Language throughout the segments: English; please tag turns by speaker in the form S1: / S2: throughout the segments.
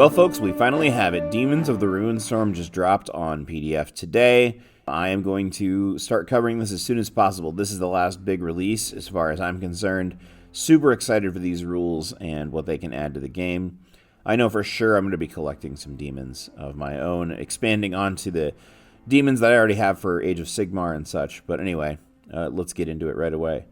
S1: Well, folks, we finally have it. Demons of the Ruinstorm just dropped on PDF today. I am going to start covering this as soon as possible. This is the last big release as far as I'm concerned. Super excited for these rules and what they can add to the game. I know for sure I'm going to be collecting some demons of my own, expanding onto the demons that I already have for Age of Sigmar and such. But anyway, let's get into it right away.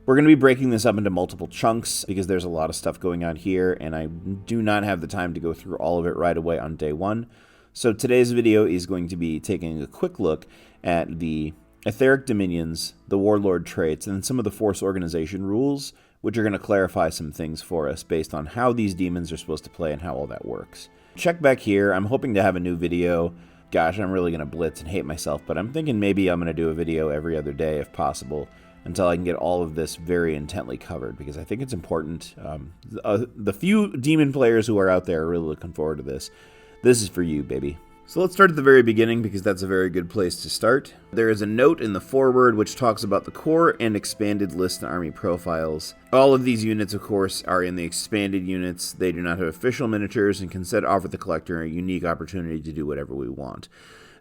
S1: We're going to be breaking this up into multiple chunks because there's a lot of stuff going on here, and I do not have the time to go through all of it right away on day one. So today's video is going to be taking a quick look at the Etheric Dominions, the Warlord traits, and some of the Force Organization rules, which are going to clarify some things for us based on how these demons are supposed to play and how all that works. Check back here. I'm hoping to have a new video. Gosh, I'm really going to blitz and hate myself, but I'm thinking maybe I'm going to do a video every other day if possible, until I can get all of this very intently covered, because I think it's important. The few demon players who are out there are really looking forward to this. This is for you, baby. So let's start at the very beginning, because that's a very good place to start. There is a note in the foreword which talks about the core and expanded list and army profiles. All of these units, of course, are in the expanded units. They do not have official miniatures and can instead offer the collector a unique opportunity to do whatever we want.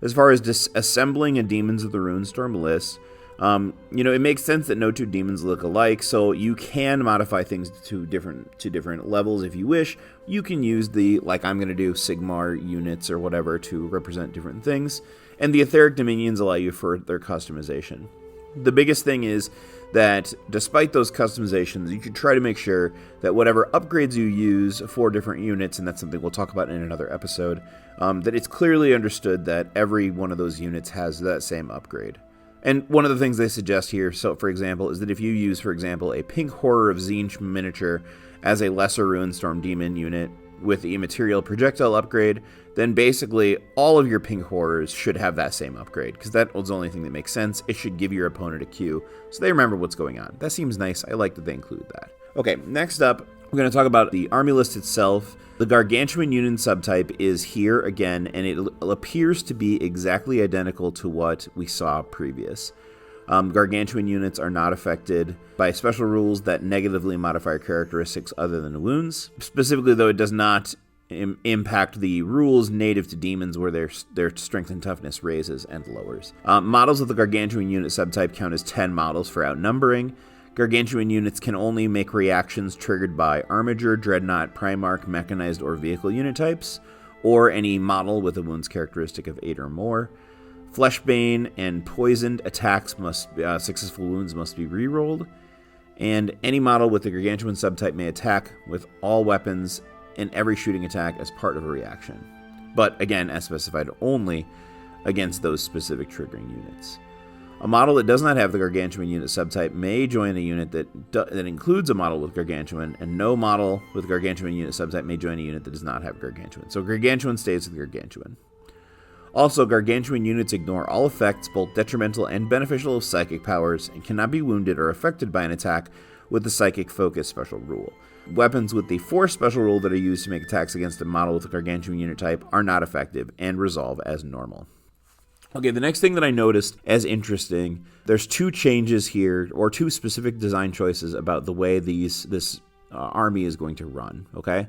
S1: As far as disassembling a Demons of the Ruinstorm list, it makes sense that no two demons look alike, so you can modify things to different levels if you wish. You can use the, like I'm going to do, Sigmar units or whatever to represent different things, and the Etheric Dominions allow you further customization. The biggest thing is that despite those customizations, you should try to make sure that whatever upgrades you use for different units, and that's something we'll talk about in another episode, that it's clearly understood that every one of those units has that same upgrade. And one of the things they suggest here, so for example, is that if you use, for example, a Pink Horror of Tzeentch miniature as a lesser Ruinstorm demon unit with the immaterial projectile upgrade, then basically all of your Pink Horrors should have that same upgrade, because that was the only thing that makes sense. It should give your opponent a cue, so they remember what's going on. That seems nice. I like that they include that. Okay, next up, we're going to talk about the army list itself. The Gargantuan unit subtype is here again, and it appears to be exactly identical to what we saw previous. Gargantuan units are not affected by special rules that negatively modify characteristics other than wounds. Specifically, though, it does not impact the rules native to demons where their strength and toughness raises and lowers. Models of the Gargantuan unit subtype count as 10 models for outnumbering. Gargantuan units can only make reactions triggered by Armiger, Dreadnought, Primarch, Mechanized, or Vehicle unit types, or any model with a wounds characteristic of 8 or more. Fleshbane and Poisoned attacks successful wounds must be rerolled, and any model with the Gargantuan subtype may attack with all weapons and every shooting attack as part of a reaction. But again, as specified, only against those specific triggering units. A model that does not have the Gargantuan unit subtype may join a unit that includes a model with Gargantuan, and no model with Gargantuan unit subtype may join a unit that does not have Gargantuan. So Gargantuan stays with Gargantuan. Also, Gargantuan units ignore all effects, both detrimental and beneficial, of psychic powers, and cannot be wounded or affected by an attack with the Psychic Focus special rule. Weapons with the Force special rule that are used to make attacks against a model with a Gargantuan unit type are not effective and resolve as normal. Okay, the next thing that I noticed as interesting, there's two changes here, or two specific design choices about the way this army is going to run, okay?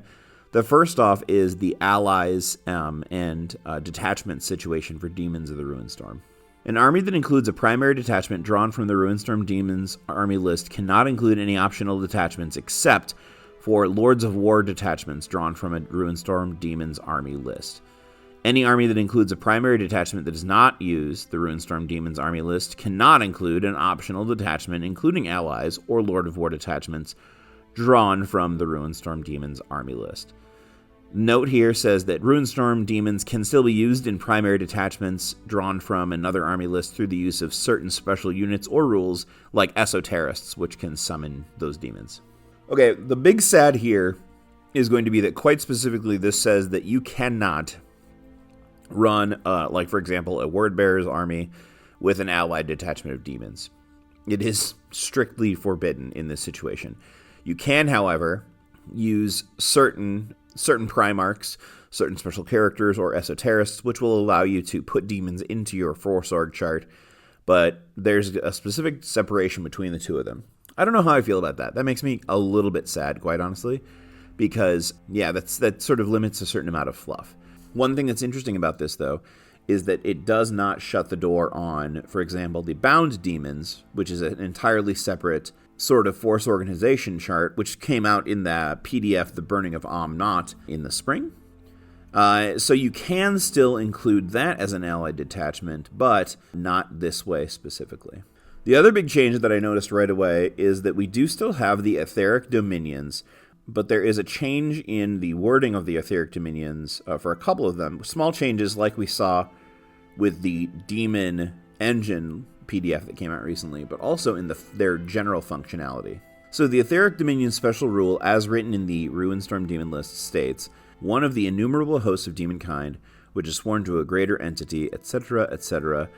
S1: The first off is the allies and detachment situation for Demons of the Ruinstorm. An army that includes a primary detachment drawn from the Ruinstorm Demons army list cannot include any optional detachments except for Lords of War detachments drawn from a Ruinstorm Demons army list. Any army that includes a primary detachment that does not use the Ruinstorm Demons army list cannot include an optional detachment, including allies or Lord of War detachments drawn from the Ruinstorm Demons army list. Note here says that Ruinstorm Demons can still be used in primary detachments drawn from another army list through the use of certain special units or rules like esoterists, which can summon those demons. Okay, the big sad here is going to be that quite specifically this says that you cannot run, like for example, a Wordbearer's army with an allied detachment of demons. It is strictly forbidden in this situation. You can, however, use certain Primarchs, certain special characters, or esoterists, which will allow you to put demons into your Force Org chart, but there's a specific separation between the two of them. I don't know how I feel about that. That makes me a little bit sad, quite honestly, because, yeah, that sort of limits a certain amount of fluff. One thing that's interesting about this, though, is that it does not shut the door on, for example, the Bound Demons, which is an entirely separate sort of force organization chart, which came out in the PDF, The Burning of Amnot, in the spring. So you can still include that as an allied detachment, but not this way specifically. The other big change that I noticed right away is that we do still have the Etheric Dominions, but there is a change in the wording of the Etheric Dominions for a couple of them. Small changes like we saw with the Demon Engine PDF that came out recently, but also in their general functionality. So the Etheric Dominion special rule, as written in the Ruinstorm Demon list, states, one of the innumerable hosts of demonkind, which is sworn to a greater entity, etc., etc.,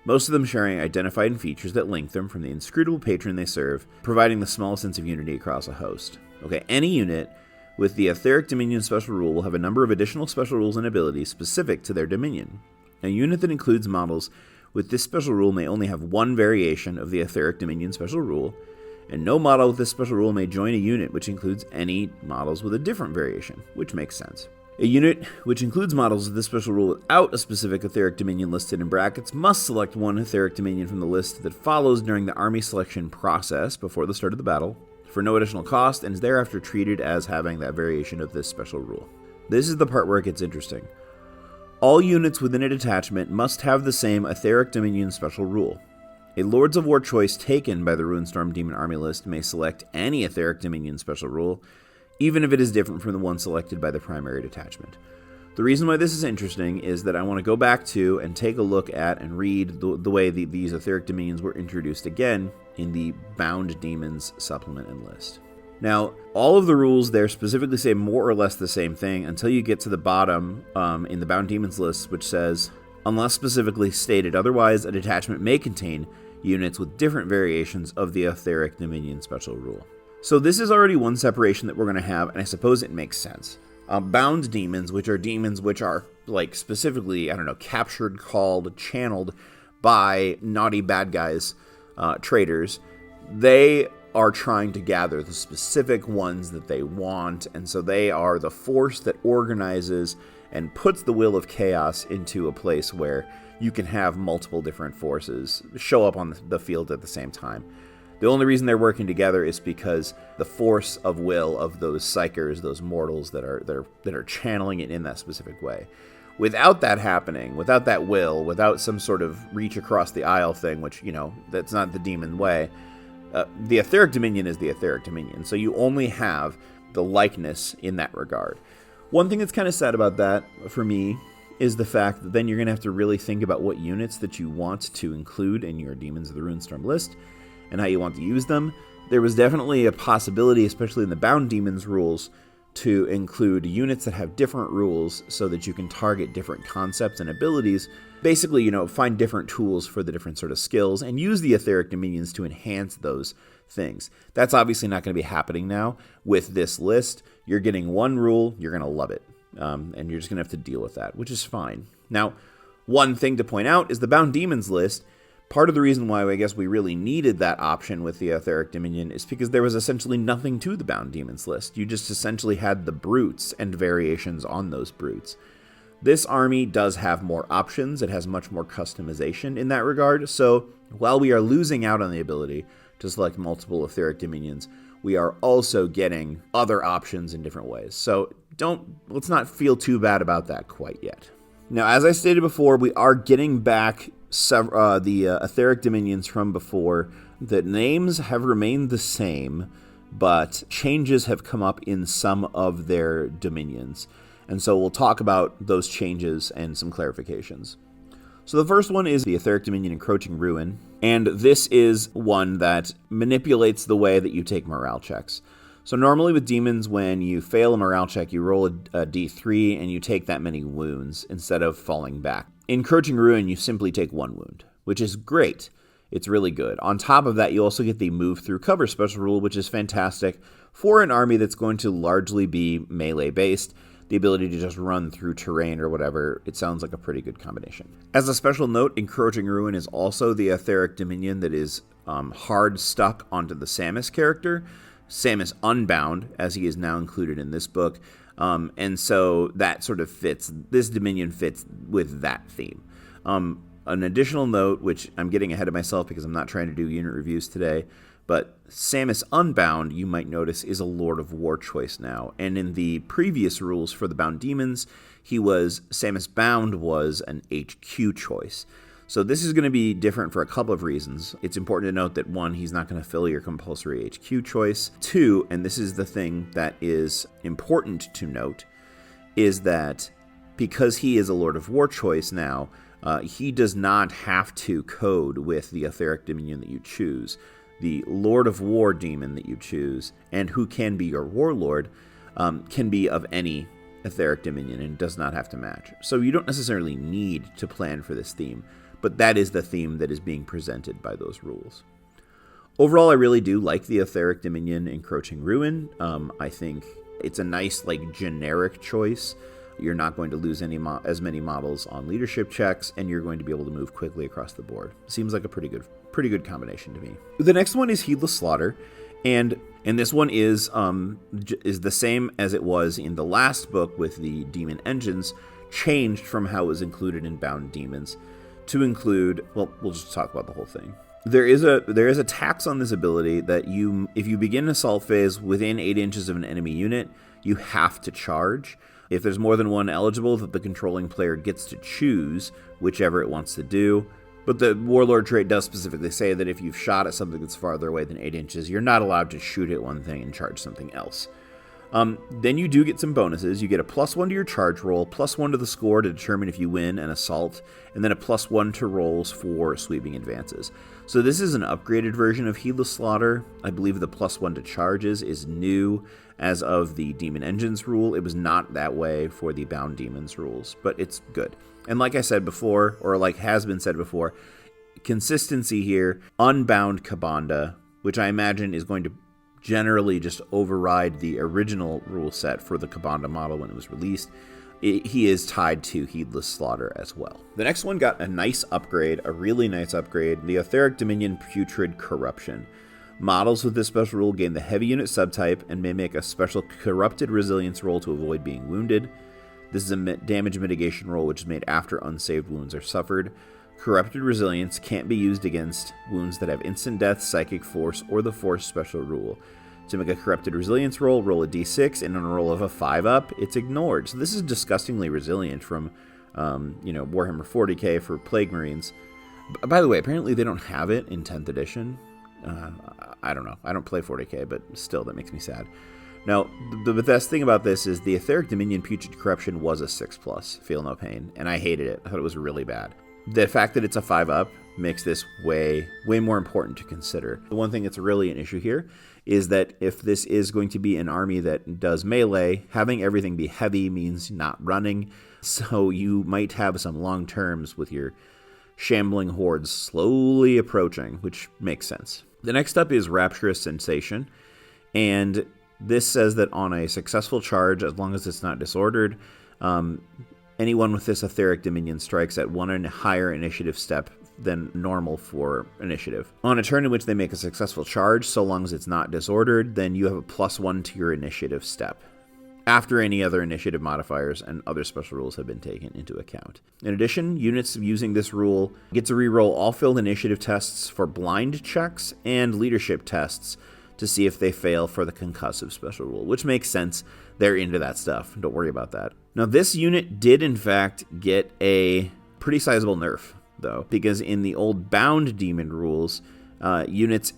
S1: most of them sharing identified features that link them from the inscrutable patron they serve, providing the smallest sense of unity across a host. Okay, any unit with the Etheric Dominion special rule will have a number of additional special rules and abilities specific to their dominion. A unit that includes models with this special rule may only have one variation of the Etheric Dominion special rule, and no model with this special rule may join a unit which includes any models with a different variation, which makes sense. A unit which includes models with this special rule without a specific Etheric Dominion listed in brackets must select one Etheric Dominion from the list that follows during the army selection process before the start of the battle, for no additional cost, and is thereafter treated as having that variation of this special rule. This is the part where it gets interesting. All units within a detachment must have the same Etheric Dominion special rule. A Lords of War choice taken by the Ruinstorm Demon Army list may select any Etheric Dominion special rule, even if it is different from the one selected by the primary detachment. The reason why this is interesting is that I want to go back to and take a look at and read the way these Etheric Dominions were introduced again in the Bound Demons supplement and list. Now, all of the rules there specifically say more or less the same thing until you get to the bottom in the Bound Demons list, which says, unless specifically stated otherwise, a detachment may contain units with different variations of the Etheric Dominion special rule. So this is already one separation that we're going to have, and I suppose it makes sense. Bound demons, which are like specifically, captured, called, channeled by naughty bad guys, traitors, they are trying to gather the specific ones that they want, and so they are the force that organizes and puts the will of chaos into a place where you can have multiple different forces show up on the field at the same time. The only reason they're working together is because the force of will of those psychers, those mortals that are channeling it in that specific way. Without that happening, without that will, without some sort of reach across the aisle thing, which, that's not the demon way, the Etheric Dominion is the Etheric Dominion. So you only have the likeness in that regard. One thing that's kind of sad about that, for me, is the fact that then you're going to have to really think about what units that you want to include in your Demons of the Ruinstorm list, and how you want to use them. There was definitely a possibility, especially in the Bound Demons rules, to include units that have different rules so that you can target different concepts and abilities. Basically, find different tools for the different sort of skills and use the Etheric Dominions to enhance those things. That's obviously not going to be happening now with this list. You're getting one rule, you're going to love it, and you're just going to have to deal with that, which is fine. Now, one thing to point out is the Bound Demons list. Part of the reason why I guess we really needed that option with the Etheric Dominion is because there was essentially nothing to the Bound Demons list. You just essentially had the brutes and variations on those brutes. This army does have more options. It has much more customization in that regard. So while we are losing out on the ability to select multiple Etheric Dominions, we are also getting other options in different ways. So let's not feel too bad about that quite yet. Now, as I stated before, we are getting back the Etheric Dominions from before. The names have remained the same, but changes have come up in some of their dominions. And so we'll talk about those changes and some clarifications. So the first one is the Etheric Dominion Encroaching Ruin, and this is one that manipulates the way that you take morale checks. So normally with demons, when you fail a morale check, you roll a d3 and you take that many wounds instead of falling back. In Encroaching Ruin, you simply take one wound, which is great. It's really good. On top of that, you also get the Move Through Cover special rule, which is fantastic for an army that's going to largely be melee-based. The ability to just run through terrain or whatever, it sounds like a pretty good combination. As a special note, Encroaching Ruin is also the Etheric Dominion that is hard stuck onto the Samus character. Samus Unbound, as he is now included in this book. And so that sort of fits, this Dominion fits with that theme. An additional note, which I'm getting ahead of myself because I'm not trying to do unit reviews today, but Samus Unbound, you might notice, is a Lord of War choice now. And in the previous rules for the Bound Demons, Samus Bound was an HQ choice. So this is going to be different for a couple of reasons. It's important to note that 1, he's not going to fill your compulsory HQ choice. 2, and this is the thing that is important to note, is that because he is a Lord of War choice now, he does not have to code with the Etheric Dominion that you choose. The Lord of War demon that you choose, and who can be your Warlord, can be of any Etheric Dominion and does not have to match. So you don't necessarily need to plan for this theme, but that is the theme that is being presented by those rules. Overall, I really do like the Etheric Dominion Encroaching Ruin. I think it's a nice, generic choice. You're not going to lose as many models on leadership checks, and you're going to be able to move quickly across the board. Seems like a pretty good combination to me. The next one is Heedless Slaughter, and this one is the same as it was in the last book with the Demon Engines, changed from how it was included in Bound Demons to include, well, we'll just talk about the whole thing. There is a tax on this ability that if you begin an assault phase within 8 inches of an enemy unit, you have to charge. If there's more than one eligible, that the controlling player gets to choose whichever it wants to do. But the Warlord trait does specifically say that if you've shot at something that's farther away than 8 inches, you're not allowed to shoot at one thing and charge something else. Then you do get some bonuses. You get a +1 to your charge roll, +1 to the score to determine if you win an assault, and then a +1 to rolls for sweeping advances. So this is an upgraded version of Heedless Slaughter. I believe the +1 to charges is new as of the Demon Engines rule. It was not that way for the Bound Demons rules, but it's good. And like I said before, or like has been said before, consistency here, Unbound Kabanda, which I imagine is going to generally just override the original rule set for the Kabanda model when it was released. He is tied to Heedless Slaughter as well. The next one got a nice upgrade, a really nice upgrade, the Etheric Dominion Putrid Corruption. Models with this special rule gain the heavy unit subtype and may make a special corrupted resilience roll to avoid being wounded. This is a damage mitigation roll which is made after unsaved wounds are suffered. Corrupted resilience can't be used against wounds that have instant death, psychic force, or the force special rule. To make a corrupted resilience roll a d6, and on a roll of a 5-up, it's ignored. So this is disgustingly resilient from, Warhammer 40k for Plague Marines. By the way, apparently they don't have it in 10th edition. I don't know. I don't play 40k, but still, that makes me sad. Now, the best thing about this is the Etheric Dominion Putrid Corruption was a 6+, Feel No Pain, and I hated it. I thought it was really bad. The fact that it's a 5-up makes this way more important to consider. The one thing that's really an issue here is that if this is going to be an army that does melee, having everything be heavy means not running, so you might have some long terms with your shambling hordes slowly approaching, which makes sense. The next up is Rapturous Sensation, and this says that on a successful charge, as long as it's not disordered, anyone with this Etheric Dominion strikes at 1 and higher initiative step than normal for initiative. On a turn in which they make a successful charge, so long as it's not disordered, then you have a +1 to your initiative step, after any other initiative modifiers and other special rules have been taken into account. In addition, units using this rule get to reroll all failed initiative tests for blind checks and leadership tests to see if they fail for the concussive special rule, which makes sense. They're into that stuff. Don't worry about that. Now, this unit did, in fact, get a pretty sizable nerf, though, because in the old Bound Demon rules, units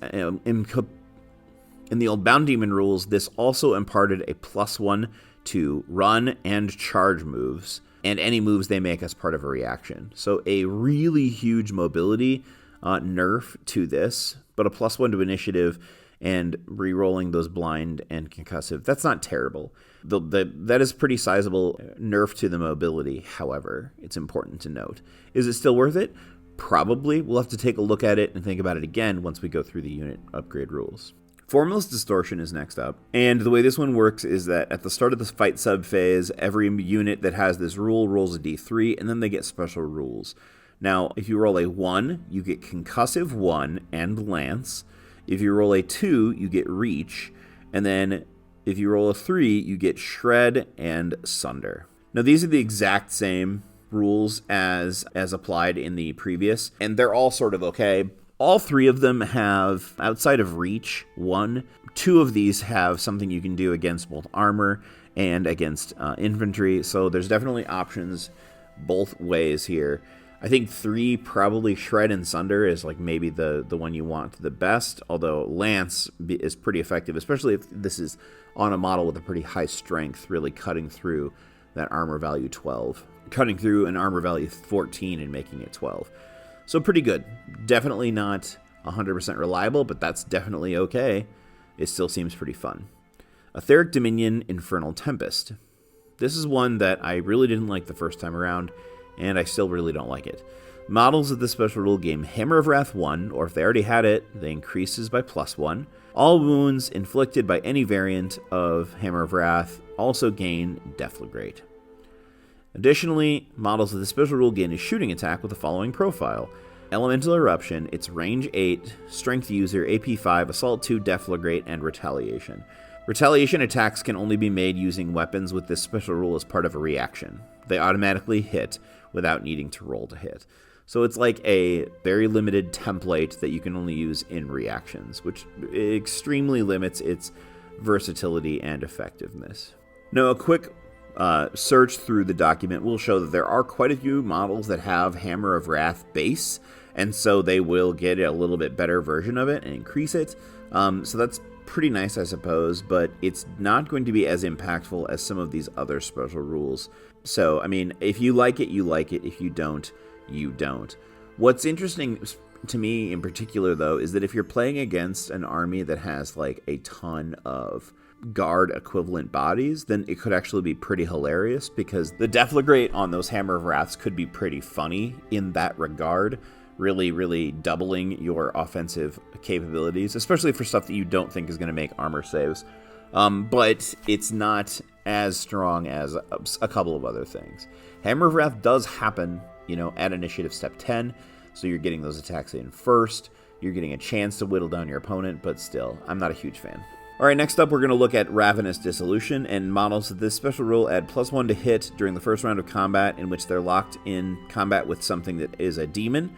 S1: in the old Bound Demon rules, this also imparted a +1 to run and charge moves, and any moves they make as part of a reaction. So a really huge mobility nerf to this, but a +1 to initiative and re-rolling those blind and concussive, that's not terrible. That is pretty sizable nerf to the mobility, however, it's important to note. Is it still worth it? Probably. We'll have to take a look at it and think about it again once we go through the unit upgrade rules. Formless Distortion is next up, and the way this one works is that at the start of the fight sub-phase, every unit that has this rule rolls a d3, and then they get special rules. Now, if you roll a 1, you get Concussive 1 and Lance. If you roll a 2, you get Reach, And then if you roll a 3, you get Shred and Sunder. Now, these are the exact same rules as applied in the previous, and they're all sort of okay. All 3 of them have, outside of Reach 1, 2 of these have something you can do against both armor and against infantry, so there's definitely options both ways here. I think 3, probably Shred and Sunder, is like maybe the one you want the best, although Lance is pretty effective, especially if this is on a model with a pretty high strength, really cutting through that armor value 12. Cutting through an armor value 14 and making it 12. So pretty good. Definitely not 100% reliable, but that's definitely okay. It still seems pretty fun. Aetheric Dominion Infernal Tempest. This is one that I really didn't like the first time around, and I still really don't like it. Models of this special rule gain Hammer of Wrath 1, or if they already had it, they increases by +1. All wounds inflicted by any variant of Hammer of Wrath also gain Deflagrate. Additionally, models of this special rule gain a shooting attack with the following profile. Elemental Eruption, it's range 8, strength user, AP 5, assault 2, Deflagrate, and retaliation. Retaliation attacks can only be made using weapons with this special rule as part of a reaction. They automatically hit without needing to roll to hit. So it's like a very limited template that you can only use in reactions, which extremely limits its versatility and effectiveness. Now, a quick search through the document will show that there are quite a few models that have Hammer of Wrath base, and so they will get a little bit better version of it and increase it. So that's pretty nice, I suppose, but it's not going to be as impactful as some of these other special rules. So, I mean, if you like it, you like it. If you don't, you don't. What's interesting to me in particular, though, is that if you're playing against an army that has like a ton of guard equivalent bodies, then it could actually be pretty hilarious, because the Deflagrate on those Hammer of Wraths could be pretty funny in that regard, really doubling your offensive capabilities, especially for stuff that you don't think is going to make armor saves. But it's not as strong as a couple of other things. Hammer of Wrath does happen, at initiative step 10, so you're getting those attacks in first. You're getting a chance to whittle down your opponent, but still, I'm not a huge fan. All right, next up, we're going to look at Ravenous Dissolution, and models of this special rule add +1 to hit during the first round of combat in which they're locked in combat with something that is a demon,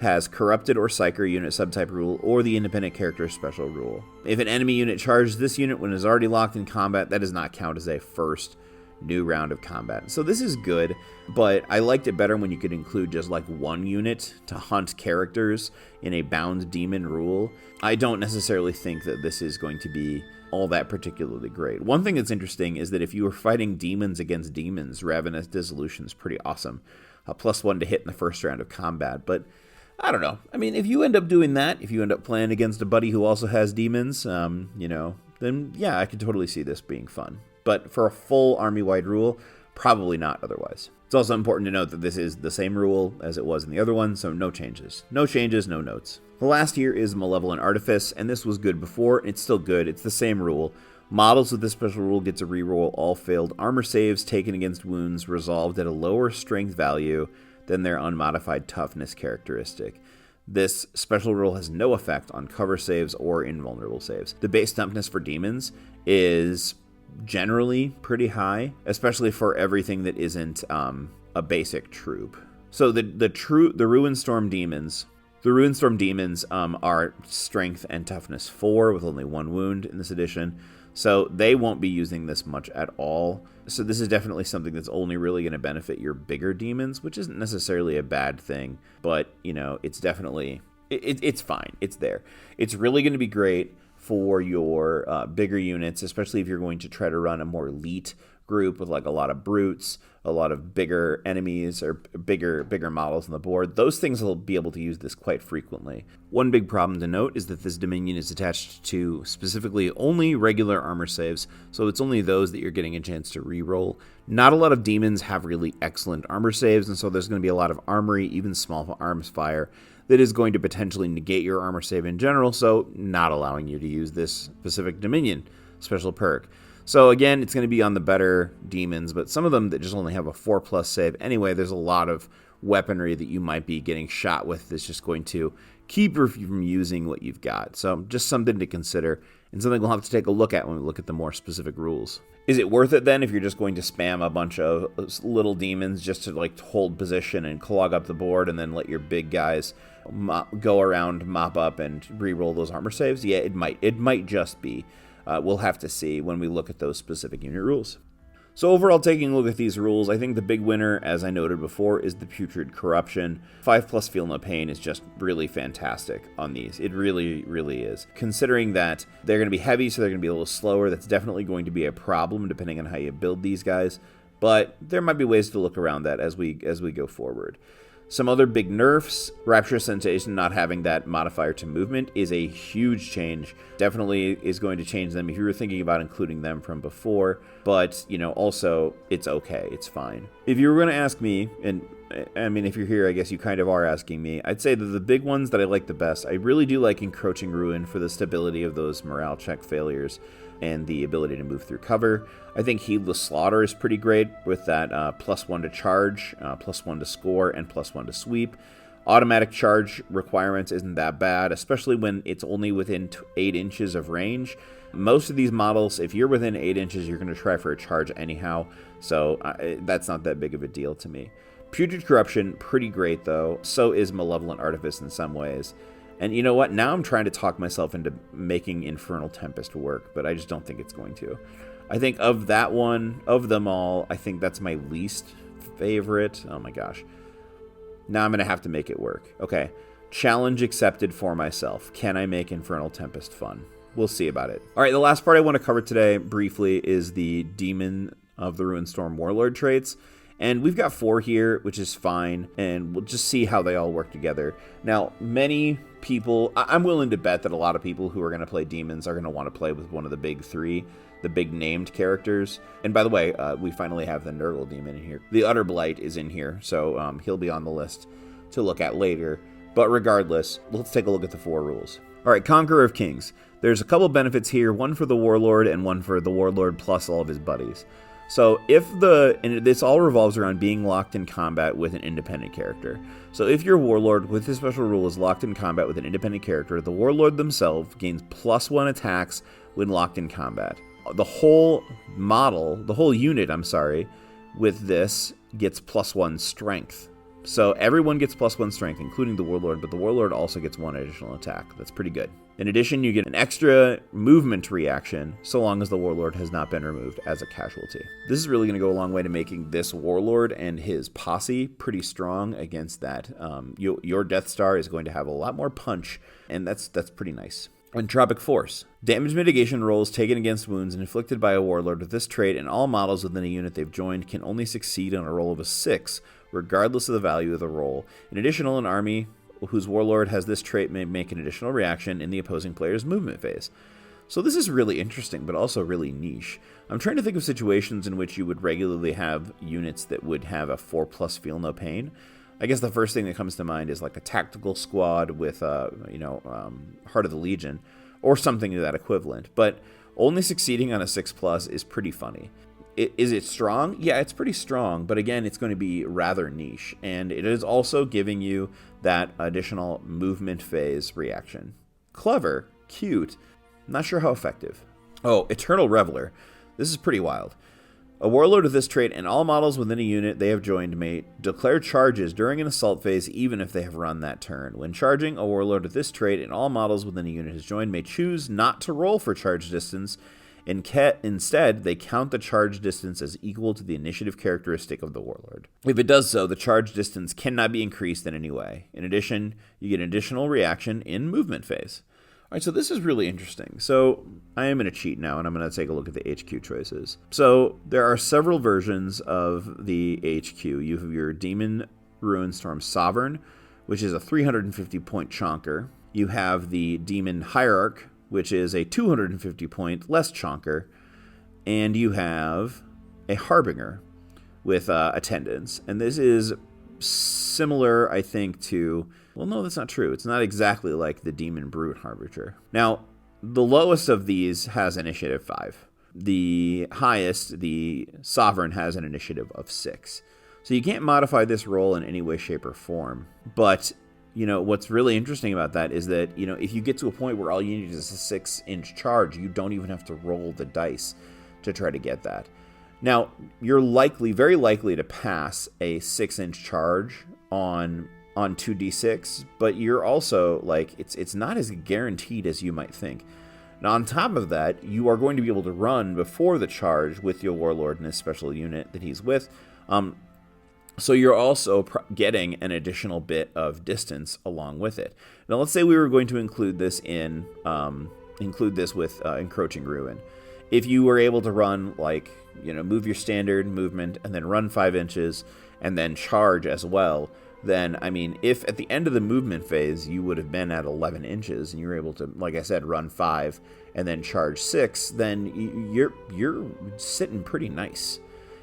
S1: has Corrupted or Psyker unit subtype rule, or the independent character special rule. If an enemy unit charges this unit when it is already locked in combat, that does not count as a first new round of combat. So this is good, but I liked it better when you could include just like one unit to hunt characters in a bound demon rule. I don't necessarily think that this is going to be all that particularly great. One thing that's interesting is that if you were fighting demons against demons, Ravenous Dissolution is pretty awesome. A +1 to hit in the first round of combat, but I don't know. I mean, if you end up doing that, if you end up playing against a buddy who also has demons, then yeah, I could totally see this being fun. But for a full army-wide rule, probably not otherwise. It's also important to note that this is the same rule as it was in the other one, so no changes. No changes, no notes. The last here is Malevolent Artifice, and this was good before, and it's still good. It's the same rule. Models with this special rule get to reroll all failed armor saves taken against wounds resolved at a lower strength value than their unmodified toughness characteristic. This special rule has no effect on cover saves or invulnerable saves. The base toughness for demons is generally pretty high, especially for everything that isn't a basic troop. So the Ruinstorm demons, are strength and toughness 4 with only 1 wound in this edition. So they won't be using this much at all. So this is definitely something that's only really going to benefit your bigger demons, which isn't necessarily a bad thing, but it's definitely, it's fine. It's there. It's really going to be great for your bigger units, especially if you're going to try to run a more elite group with like a lot of brutes, a lot of bigger enemies, or bigger models on the board. Those things will be able to use this quite frequently. One big problem to note is that this Dominion is attached to specifically only regular armor saves, so it's only those that you're getting a chance to reroll. Not a lot of demons have really excellent armor saves, and so there's going to be a lot of armory, even small arms fire, that is going to potentially negate your armor save in general, so not allowing you to use this specific Dominion special perk. So again, it's going to be on the better demons, but some of them that just only have a 4+ save. Anyway, there's a lot of weaponry that you might be getting shot with that's just going to keep you from using what you've got. So just something to consider, and something we'll have to take a look at when we look at the more specific rules. Is it worth it then if you're just going to spam a bunch of little demons just to like hold position and clog up the board and then let your big guys go around, mop up, and re-roll those armor saves? Yeah, it might. It might just be. We'll have to see when we look at those specific unit rules. So overall, taking a look at these rules, I think the big winner, as I noted before, is the Putrid Corruption. 5+ Feel No Pain is just really fantastic on these. It really, really is. Considering that they're going to be heavy, so they're going to be a little slower, that's definitely going to be a problem depending on how you build these guys. But there might be ways to look around that as we go forward. Some other big nerfs, Rapturous Sensation not having that modifier to movement is a huge change. Definitely is going to change them if you were thinking about including them from before, but, you know, also, it's okay, it's fine. If you were going to ask me, and I mean, if you're here, I guess you kind of are asking me, I'd say that the big ones that I like the best, I really do like Encroaching Ruin for the stability of those morale check failures and the ability to move through cover. I think Heedless Slaughter is pretty great with that +1 to charge, +1 to score, and +1 to sweep. Automatic charge requirements isn't that bad, especially when it's only within 8 inches of range. Most of these models, if you're within 8 inches, you're going to try for a charge anyhow, so that's not that big of a deal to me. Putrid Corruption, pretty great though. So is Malevolent Artifice in some ways. And you know what? Now I'm trying to talk myself into making Infernal Tempest work, but I just don't think it's going to. I think of that one, of them all, I think that's my least favorite. Oh my gosh. Now I'm going to have to make it work. Okay. Challenge accepted for myself. Can I make Infernal Tempest fun? We'll see about it. All right, the last part I want to cover today briefly is the Demon of the Ruinstorm Warlord traits. And we've got 4 here, which is fine, and we'll just see how they all work together. Now, many people, I'm willing to bet that a lot of people who are going to play demons are going to want to play with one of the big 3, the big named characters. And by the way, we finally have the Nurgle demon in here. The Utter Blight is in here, so he'll be on the list to look at later. But regardless, let's take a look at the 4 rules. All right, Conqueror of Kings. There's a couple benefits here, one for the Warlord and one for the Warlord plus all of his buddies. So and this all revolves around being locked in combat with an independent character. So if your Warlord with this special rule is locked in combat with an independent character, the Warlord themselves gains +1 attacks when locked in combat. The whole unit, with this gets +1 strength. So everyone gets +1 strength, including the Warlord, but the Warlord also gets 1 additional attack. That's pretty good. In addition, you get an extra movement reaction, so long as the Warlord has not been removed as a casualty. This is really going to go a long way to making this Warlord and his posse pretty strong against that. Your Death Star is going to have a lot more punch, and that's pretty nice. Entropic Force. Damage mitigation rolls taken against wounds inflicted by a Warlord with this trait, and all models within a unit they've joined can only succeed on a roll of a 6, regardless of the value of the roll. In addition, an army whose Warlord has this trait may make an additional reaction in the opposing player's movement phase. So this is really interesting, but also really niche. I'm trying to think of situations in which you would regularly have units that would have a 4+ Feel No Pain. I guess the first thing that comes to mind is like a tactical squad with, Heart of the Legion, or something to that equivalent. But only succeeding on a 6+ is pretty funny. Is it strong? Yeah, it's pretty strong, but again, it's going to be rather niche, and it is also giving you that additional movement phase reaction. Clever, cute, not sure how effective. Oh, Eternal Reveler. This is pretty wild. A Warlord with this trait and all models within a unit they have joined may declare charges during an assault phase even if they have run that turn. When charging, a Warlord with this trait and all models within a unit has joined may choose not to roll for charge distance. Instead, they count the charge distance as equal to the initiative characteristic of the Warlord. If it does so, the charge distance cannot be increased in any way. In addition, you get an additional reaction in movement phase. All right, so this is really interesting. So I am going to cheat now, and I'm going to take a look at the HQ choices. So there are several versions of the HQ. You have your Demon Ruinstorm Sovereign, which is a 350-point chonker. You have the Demon Hierarch, which is a 250-point less chonker. And you have a Harbinger with attendance. And this is similar, I think, to... Well, no, that's not true. It's not exactly like the Demon Brute Harbinger. Now, the lowest of these has initiative 5. The highest, the Sovereign, has an initiative of 6. So you can't modify this roll in any way, shape, or form. But what's really interesting about that is that, if you get to a point where all you need is a 6-inch charge, you don't even have to roll the dice to try to get that. Now, you're very likely to pass a 6-inch charge on 2d6, but you're also, it's not as guaranteed as you might think. Now, on top of that, you are going to be able to run before the charge with your Warlord and his special unit that he's with. So you're also getting an additional bit of distance along with it. Now, let's say we were going to include this with Encroaching Ruin. If you were able to run, move your standard movement and then run 5 inches and then charge as well, then, if at the end of the movement phase you would have been at 11 inches and you were able to, like I said, run 5 and then charge 6, then you're sitting pretty nice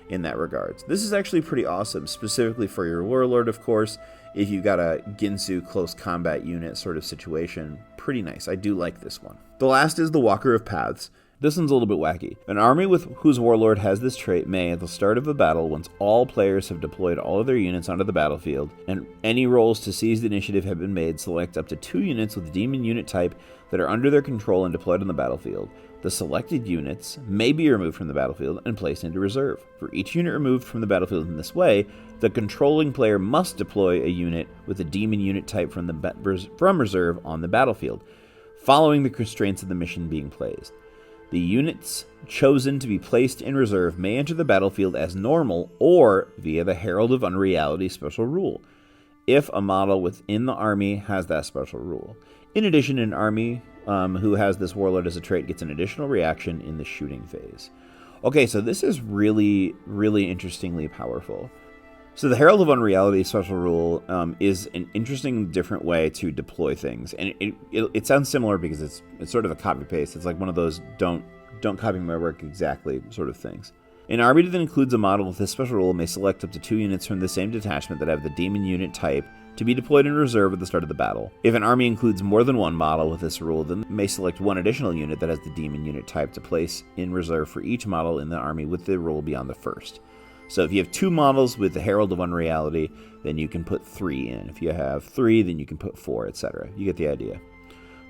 S1: in that regard. This is actually pretty awesome, specifically for your Warlord, of course. If you got a Ginsu close combat unit sort of situation, pretty nice. I do like this one. The last is the Walker of Paths. This one's a little bit wacky. An army whose Warlord has this trait may, at the start of a battle, once all players have deployed all of their units onto the battlefield, and any rolls to seize the initiative have been made, select up to 2 units with the demon unit type that are under their control and deployed on the battlefield. The selected units may be removed from the battlefield and placed into reserve. For each unit removed from the battlefield in this way, the controlling player must deploy a unit with a demon unit type from reserve on the battlefield, following the constraints of the mission being placed. The units chosen to be placed in reserve may enter the battlefield as normal or via the Herald of Unreality special rule, if a model within the army has that special rule. In addition, an army who has this Warlord as a trait gets an additional reaction in the shooting phase. Okay, so this is really, really interestingly powerful. So the Herald of Unreality special rule is an interesting, different way to deploy things, and it sounds similar because it's sort of a copy paste. It's like one of those don't copy my work exactly sort of things. An army that includes a model with this special rule may select up to 2 units from the same detachment that have the demon unit type to be deployed in reserve at the start of the battle. If an army includes more than one model with this rule, then they may select one additional unit that has the demon unit type to place in reserve for each model in the army with the rule beyond the first. So if you have 2 models with the Herald of Unreality, then you can put 3 in. If you have 3, then you can put 4, etc. You get the idea.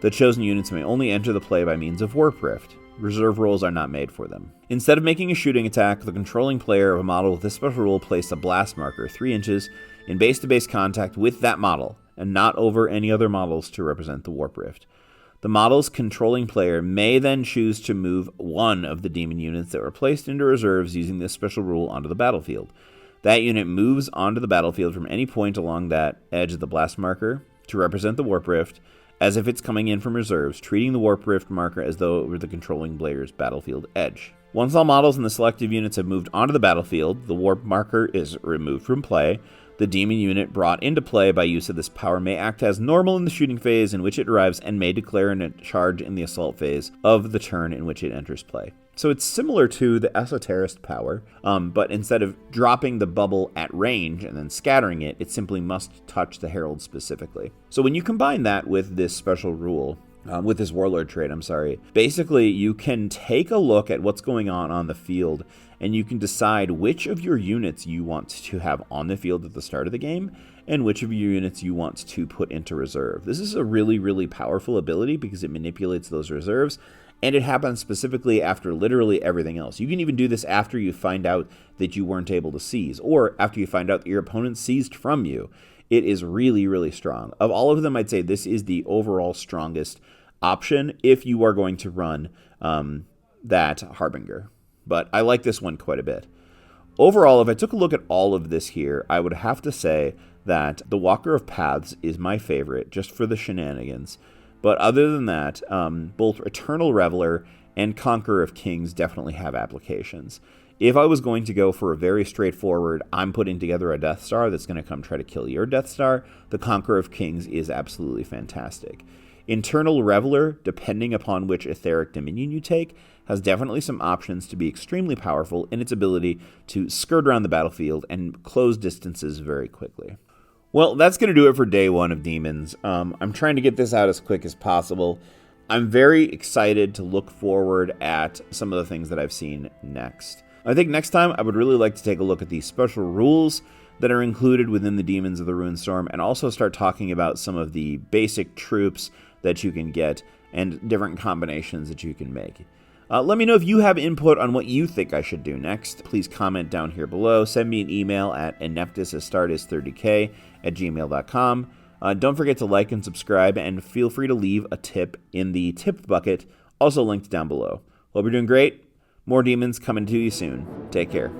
S1: The chosen units may only enter the play by means of Warp Rift. Reserve rolls are not made for them. Instead of making a shooting attack, the controlling player of a model with this special rule placed a blast marker 3 inches in base-to-base contact with that model, and not over any other models to represent the Warp Rift. The model's controlling player may then choose to move one of the demon units that were placed into reserves using this special rule onto the battlefield. That unit moves onto the battlefield from any point along that edge of the blast marker to represent the Warp Rift, as if it's coming in from reserves, treating the Warp Rift marker as though it were the controlling player's battlefield edge. Once all models and the selective units have moved onto the battlefield, the Warp marker is removed from play. The demon unit brought into play by use of this power may act as normal in the shooting phase in which it arrives and may declare a charge in the assault phase of the turn in which it enters play. So it's similar to the Esoterist power, but instead of dropping the bubble at range and then scattering it, it simply must touch the Herald specifically. So when you combine that with this special rule, with this Warlord trait, basically you can take a look at what's going on the field, and you can decide which of your units you want to have on the field at the start of the game, and which of your units you want to put into reserve. This is a really, really powerful ability because it manipulates those reserves, and it happens specifically after literally everything else. You can even do this after you find out that you weren't able to seize, or after you find out that your opponent seized from you. It is really, really strong. Of all of them, I'd say this is the overall strongest option if you are going to run that Harbinger. But I like this one quite a bit. Overall, if I took a look at all of this here, I would have to say that the Walker of Paths is my favorite, just for the shenanigans. But other than that, both Eternal Reveler and Conqueror of Kings definitely have applications. If I was going to go for a very straightforward, I'm putting together a Death Star that's going to come try to kill your Death Star, the Conqueror of Kings is absolutely fantastic. Eternal Reveler, depending upon which Etheric Dominion you take, has definitely some options to be extremely powerful in its ability to skirt around the battlefield and close distances very quickly. Well, that's going to do it for day 1 of Demons. I'm trying to get this out as quick as possible. I'm very excited to look forward at some of the things that I've seen next. I think next time I would really like to take a look at these special rules that are included within the Demons of the Ruinstorm, and also start talking about some of the basic troops that you can get and different combinations that you can make. Let me know if you have input on what you think I should do next. Please comment down here below. Send me an email at ineptusastartes30k@gmail.com. Don't forget to like and subscribe, and feel free to leave a tip in the tip bucket, also linked down below. Hope you're doing great. More demons coming to you soon. Take care.